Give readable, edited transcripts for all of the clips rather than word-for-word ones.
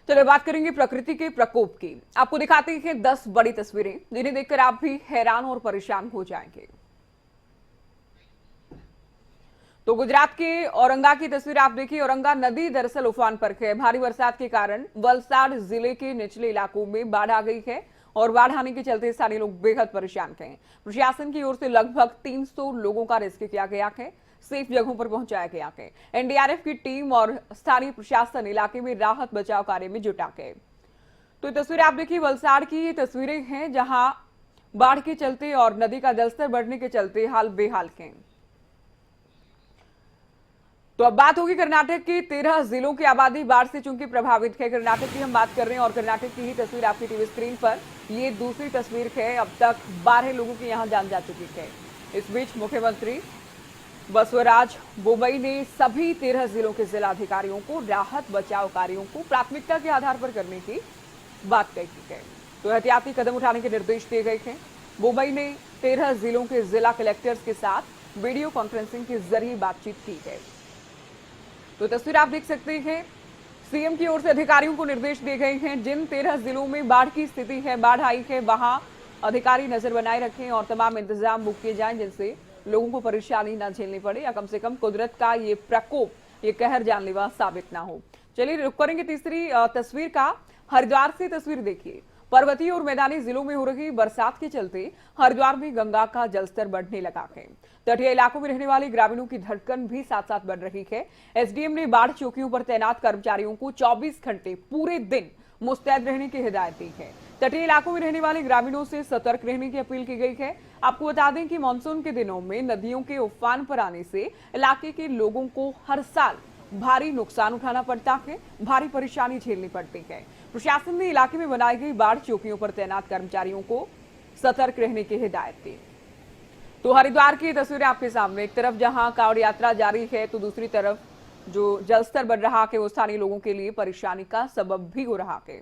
चलिए बात करेंगे प्रकृति के प्रकोप की। आपको दिखाते हैं 10 बड़ी तस्वीरें जिन्हें देखकर आप भी हैरान और परेशान हो जाएंगे। तो गुजरात के औरंगा की तस्वीर आप देखिए। औरंगा नदी दरअसल उफान पर है। भारी बरसात के कारण वलसाड जिले के निचले इलाकों में बाढ़ आ गई है और बाढ़ आने के चलते स्थानीय लोग बेहद परेशान हैं। प्रशासन की ओर से लगभग 300 लोगों का रेस्क्यू किया गया है, सेफ जगहों पर पहुंचाया गया है। एनडीआरएफ की टीम और स्थानीय प्रशासन इलाके में राहत बचाव कार्य में जुटा है। तो ये तस्वीरें आप देखिए, वलसाड की ये तस्वीरें हैं जहां बाढ़ के चलते और नदी का जलस्तर बढ़ने के चलते हाल बेहाल है। तो अब बात होगी कर्नाटक की 13 जिलों की आबादी बाढ़ से चूंकि प्रभावित है। कर्नाटक की हम बात कर रहे हैं और कर्नाटक की ही तस्वीर आपकी टीवी स्क्रीन पर। ये दूसरी तस्वीर है। अब तक 12 लोगों की यहां जान जा चुकी है। इस बीच मुख्यमंत्री बसवराज बोम्मई ने सभी 13 जिलों के जिलाधिकारियों को राहत बचाव कार्यों को प्राथमिकता के आधार पर करने की बात कही है। तो एहतियाती कदम उठाने के निर्देश दिए गए हैं। बोम्मई ने 13 जिलों के जिला कलेक्टर्स के साथ वीडियो कॉन्फ्रेंसिंग के जरिए बातचीत की है। तो तस्वीर आप देख सकते हैं। सीएम की ओर से अधिकारियों को निर्देश दिए गए हैं। जिन 13 जिलों में बाढ़ की स्थिति है, बाढ़ आई है, वहां अधिकारी नजर बनाए रखें और तमाम इंतजाम बुक किए जाएं जिनसे लोगों को परेशानी न झेलनी पड़े या कम से कम कुदरत का ये प्रकोप, ये कहर जानलेवा साबित ना हो। चलिए रुक करेंगे तीसरी तस्वीर का। हरिद्वार से तस्वीर देखिए। पर्वतीय और मैदानी जिलों में हो रही बरसात के चलते हरिद्वार में गंगा का जलस्तर बढ़ने लगा है। तटीय इलाकों में रहने वाले ग्रामीणों की धड़कन भी साथ साथ बढ़ रही है। एसडीएम ने बाढ़ चौकियों पर तैनात कर्मचारियों को 24 घंटे पूरे दिन मुस्तैद रहने की हिदायत दी है। तटीय इलाकों में रहने वाले ग्रामीणों से सतर्क रहने की अपील की गई है। आपको बता दें कि मानसून के दिनों में नदियों के उफान पर आने से इलाके के लोगों को हर साल भारी नुकसान उठाना पड़ता है, भारी परेशानी झेलनी पड़ती है। प्रशासन ने इलाके में बनाई गई बाढ़ चौकियों पर तैनात कर्मचारियों को सतर्क रहने की हिदायत दी। तो हरिद्वार की तस्वीरें आपके सामने। एक तरफ जहां कांवड़ यात्रा जारी है तो दूसरी तरफ जो जलस्तर बढ़ रहा है वो स्थानीय लोगों के लिए परेशानी का सबब भी हो रहा है।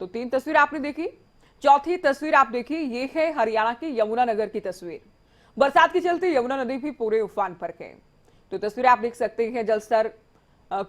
तो 3 तस्वीर आपने देखी। चौथी तस्वीर आप देखिए, ये है हरियाणा की यमुनानगर की तस्वीर। बरसात के चलते यमुना नदी भी पूरे उफान पर है। तो तस्वीरें आप देख सकते हैं। जलस्तर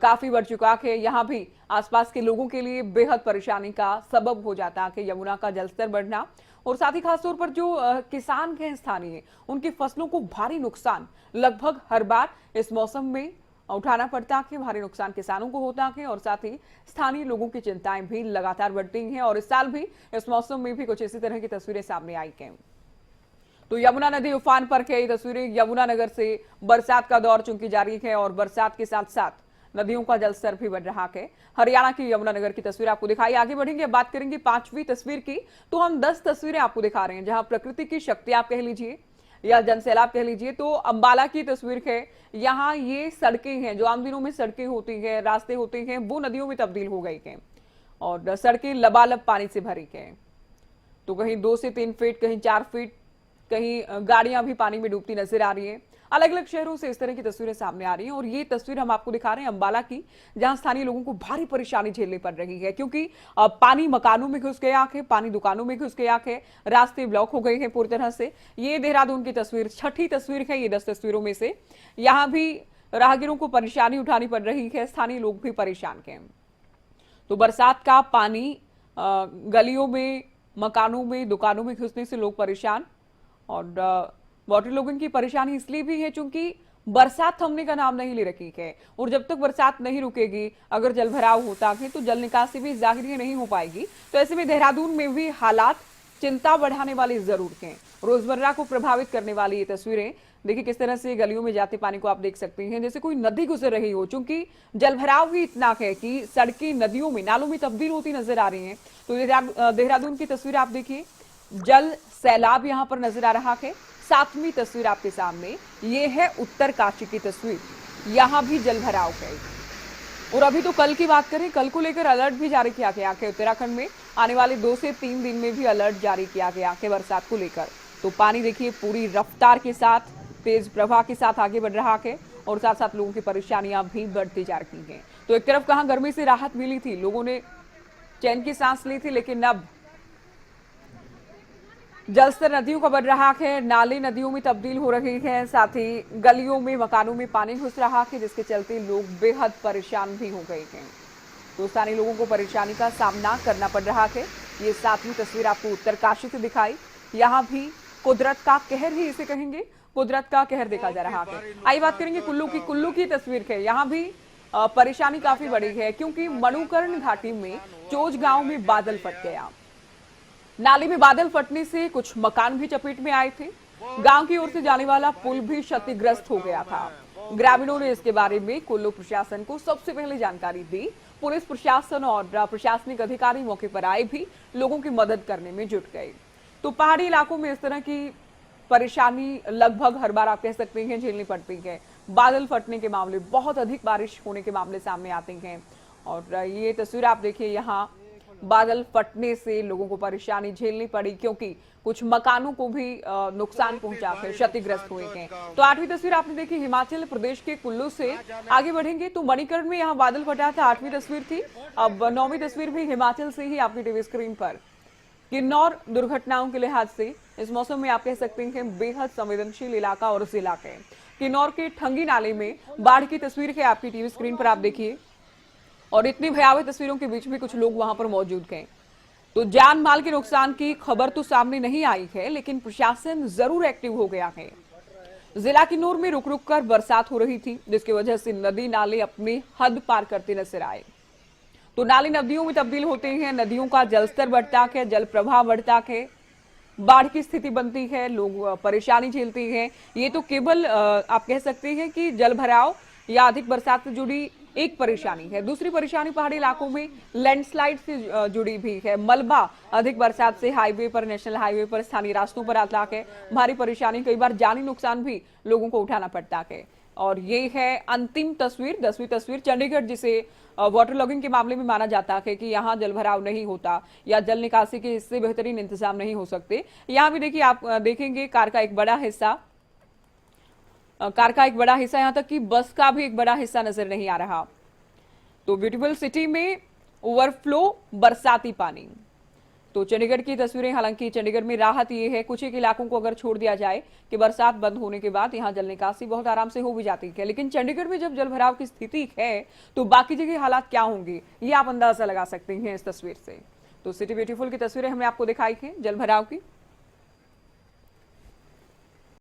काफी बढ़ चुका है। यहाँ भी आसपास के लोगों के लिए बेहद परेशानी का सबब हो जाता है यमुना का जलस्तर बढ़ना। और साथ ही खासतौर पर जो किसान हैं स्थानीय, उनकी फसलों को भारी नुकसान लगभग हर बार इस मौसम में उठाना पड़ता है। भारी नुकसान किसानों को होता है और साथ ही स्थानीय लोगों की चिंताएं भी लगातार बढ़ती हैं। और इस साल भी इस मौसम में भी कुछ इसी तरह की तस्वीरें सामने आई हैं। तो यमुना नदी उफान पर है। ये तस्वीरें यमुनानगर से। बरसात का दौर चूंकि जारी है और बरसात के साथ साथ नदियों का जलस्तर भी बढ़ रहा है। हरियाणा की यमुनानगर की तस्वीर आपको दिखाई। आगे बढ़ेंगे, बात करेंगे 5वीं तस्वीर की। तो हम 10 तस्वीरें आपको दिखा रहे हैं जहां प्रकृति की शक्ति आप कह लीजिए या जनसैलाब कह लीजिए। तो अंबाला की तस्वीर है। यहाँ ये सड़कें हैं जो आम दिनों में सड़कें होती हैं, रास्ते होते हैं, वो नदियों में तब्दील हो गई हैं और सड़कें लबालब पानी से भरी हैं। तो कहीं 2 से 3 फीट, कहीं 4 फीट, कहीं गाड़ियां भी पानी में डूबती नजर आ रही है। अलग अलग शहरों से इस तरह की तस्वीरें सामने आ रही हैं। और ये तस्वीर हम आपको दिखा रहे हैं अंबाला की, जहां स्थानीय लोगों को भारी परेशानी झेलनी पड़ रही है क्योंकि पानी मकानों में घुस गया है, पानी दुकानों में घुस गया है, रास्ते ब्लॉक हो गए हैं पूरी तरह से। ये देहरादून की तस्वीर, छठी तस्वीर है ये 10 तस्वीरों में से। यहां भी राहगीरों को परेशानी उठानी पड़ रही है, स्थानीय लोग भी परेशान हैं। तो बरसात का पानी गलियों में, मकानों में, दुकानों में घुसने से लोग परेशान। और वाटर लोगों की परेशानी इसलिए भी है क्योंकि बरसात थमने का नाम नहीं ले रही है और जब तक बरसात नहीं रुकेगी, अगर जलभराव होता है तो जल निकासी भी जाहिर ही नहीं हो पाएगी। तो ऐसे में देहरादून में भी हालात चिंता बढ़ाने वाले जरूर हैं। रोजमर्रा को प्रभावित करने वाली ये तस्वीरें देखिए, किस तरह से गलियों में जाते पानी को आप देख सकते हैं जैसे कोई नदी गुजर रही हो। चूंकि जलभराव ही इतना है कि सड़कें नदियों में, नालों में तब्दील होती नजर आ रही हैं। तो देहरादून की तस्वीर आप देखिए। जल सैलाब यहाँ पर नजर आ रहा है। 7वीं तस्वीर आपके सामने, ये है उत्तरकाशी की तस्वीर। यहां भी जल भराव है। और अभी तो कल की बात करें, कल को लेकर अलर्ट भी जारी किया गया है। उत्तराखंड में आने वाले 2 से 3 दिन में भी अलर्ट जारी किया गया है बरसात को लेकर। तो पानी देखिए पूरी रफ्तार के साथ, तेज प्रवाह के साथ आगे बढ़ रहा है और साथ साथ लोगों की परेशानियां भी बढ़ती जा रही हैं। तो एक तरफ कहां गर्मी से राहत मिली थी, लोगों ने चैन की सांस ली थी, लेकिन अब जलस्तर नदियों का बढ़ रहा है, नाले नदियों में तब्दील हो रहे हैं, साथ ही गलियों में, मकानों में पानी घुस रहा है जिसके चलते लोग बेहद परेशान भी हो गए हैं। तो स्थानीय लोगों को परेशानी का सामना करना पड़ रहा है। ये 7वीं तस्वीर आपको उत्तरकाशी से दिखाई। यहाँ भी कुदरत का कहर ही इसे कहेंगे, कुदरत का कहर देखा जा रहा है। आइए बात करेंगे कुल्लू की तस्वीर है। यहाँ भी परेशानी काफी बड़ी है क्योंकि मणुकर्ण घाटी में चोज गांव में बादल फट गया। नाली में बादल फटने से कुछ मकान भी चपेट में आए थे। गांव की ओर से जाने वाला पुल भी क्षतिग्रस्त हो गया था। ग्रामीणों ने इसके बारे में कुल्लू प्रशासन को सबसे पहले जानकारी दी। पुलिस प्रशासन और प्रशासनिक अधिकारी मौके पर आए भी लोगों की मदद करने में जुट गए। तो पहाड़ी इलाकों में इस तरह की परेशानी लगभग हर बार आप कह सकते हैं झेलनी पड़ती है। बादल फटने के मामले, बहुत अधिक बारिश होने के मामले सामने आते हैं। और ये तस्वीर आप देखिए, यहाँ बादल फटने से लोगों को परेशानी झेलनी पड़ी क्योंकि कुछ मकानों को भी नुकसान पहुंचा है, क्षतिग्रस्त हुए हैं। तो 8वीं तस्वीर आपने देखी हिमाचल प्रदेश के कुल्लू से। आगे बढ़ेंगे तो मणिकर्ण में यहाँ बादल फटा था, 8वीं तस्वीर थी। अब 9वीं तस्वीर भी हिमाचल से ही आपकी टीवी स्क्रीन पर। किन्नौर दुर्घटनाओं के लिहाज से इस मौसम में आप कह सकते हैं बेहद संवेदनशील इलाका और जिला है। किन्नौर के ठंगी नाले में बाढ़ की तस्वीर है आपकी टीवी स्क्रीन पर, आप देखिए। और इतनी भयावह तस्वीरों के बीच में कुछ लोग वहां पर मौजूद हैं। तो जान माल के नुकसान की खबर तो सामने नहीं आई है, लेकिन प्रशासन जरूर एक्टिव हो गया है। जिला किन्नौर में रुक रुक कर बरसात हो रही थी, जिसकी वजह से नदी नाले अपनी हद पार करते नजर आए। तो नाले नदियों में तब्दील होते हैं, नदियों का जलस्तर बढ़ता है, जल प्रवाह बढ़ता है, बाढ़ की स्थिति बनती है, लोग परेशानी झेलते हैं। ये तो केवल आप कह सकते हैं कि जल भराव या अधिक बरसात से जुड़ी एक परेशानी है। दूसरी परेशानी पहाड़ी इलाकों में लैंडस्लाइड से जुड़ी भी है। मलबा अधिक बरसात से हाईवे पर, नेशनल हाईवे पर, स्थानीय रास्तों पर आता है। भारी परेशानी, कई बार जानी नुकसान भी लोगों को उठाना पड़ता है। और ये है अंतिम तस्वीर, 10वीं तस्वीर, चंडीगढ़, जिसे वाटर लॉगिंग के मामले में माना जाता है कि यहाँ जल भराव नहीं होता या जल निकासी के इससे बेहतरीन इंतजाम नहीं हो सकते। यहाँ भी देखिए, आप देखेंगे कार का एक बड़ा हिस्सा यहाँ तक कि बस का भी एक बड़ा हिस्सा नजर नहीं आ रहा। तो ब्यूटीफुल सिटी में ओवरफ्लो, बरसाती पानी। तो चंडीगढ़ की तस्वीरें, हालांकि चंडीगढ़ में राहत ये है कुछ एक इलाकों को अगर छोड़ दिया जाए कि बरसात बंद होने के बाद यहाँ जल निकासी बहुत आराम से हो भी जाती है, लेकिन चंडीगढ़ में जब जल भराव की स्थिति है तो बाकी जगह हालात क्या होंगे ये आप अंदाजा लगा सकते हैं इस तस्वीर से। तो सिटी ब्यूटीफुल की तस्वीरें हमने आपको दिखाई है जल भराव की।